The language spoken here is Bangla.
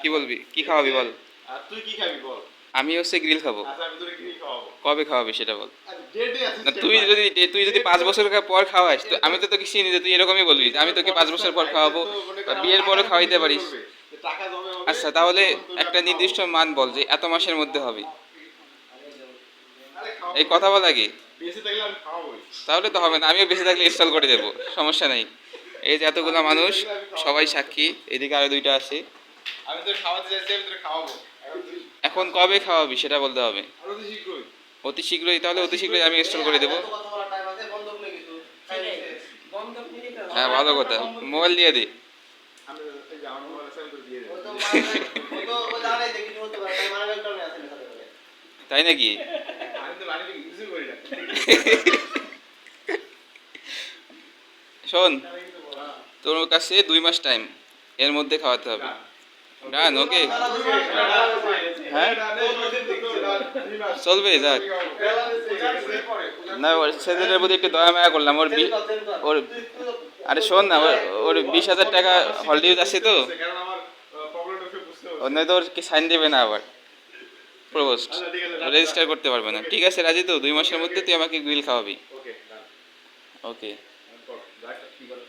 কি বলবি, কি খাওয়াবি বল? আর তুই কি খাবি বল? আমি হচ্ছে গ্রিল খাবো। আচ্ছা আমি তোরে গ্রিল খাওয়াবো। কবে খাওয়াবি সেটা বল? ডেটে আছে না, স্টেপ তুই বাই। যদি তুই যদি 5 বছর পর খাওয়াস তো আমি তো তোকে চিনি যে তুই এরকমই বলবি যে আমি তোকে 5 বছর পর খাওয়াবো বা বিয়ের পরও খাওয়াইতে পারিস। টাকা জমে হবে। আচ্ছা তাহলে তখন তোকে একটা আমি নির্দিষ্ট খাওয়াবো। মান বল যে এত মাসের মধ্যে হবে। আরে খাওয়াবো। এই কথা বল আগে। বেঁচে থাকলে আমি খাওয়াবোই। তাহলে তো হবে না, আমিও বেঁচে থাকলে ইনস্টল করে দেবো, সমস্যা নেই। এই যে এতগুলা মানুষ সবাই সাক্ষী, এদিকে আরো 2টা আছে। আমি তোর খাওয়াতে চাইছি, আমি তোর খাওয়াবো। এখন তুই এখন কবে খাওয়াবি সেটা বলতে হবে। আরো তো শীঘ্রই। অতি শীঘ্রই, তাহলে অতি শীঘ্রই আমি ইনস্টল করে দেবো। হ্যাঁ ভালো কথা, মোবাইল দিয়ে দে। আমি এই যে আমার মোবাইল আছে আমি তোর দিয়ে দেবো। তাই নাকি? আমি তো বাড়িতে কিছু করি না। শোন, তোর কাছে 2 মাস টাইম, এর মধ্যে খাওয়াতে হবে। ডান, ওকে। হ্যাঁ চলবে, যাক। না, ওর ছেলেটার প্রতি একটু দয়া মায়া করলাম। ওর আরে শোন না, ওর 20,000 টাকা হলডিউজ আছে তো, কারণ আমার প্রবলেমটা সে বুঝতে পারছে। অন্য তো ওর কি সাইন দেবে না আবার প্রপোস্ট, আচ্ছা ঠিক আছে। রেজিস্টার করতে পারবে না। ঠিক আছে, রাজি তো? 2 মাসের মধ্যে তুই আমাকে গ্রিল খাওয়াবি। ওকে ডান। ওকে। যাক কি বলে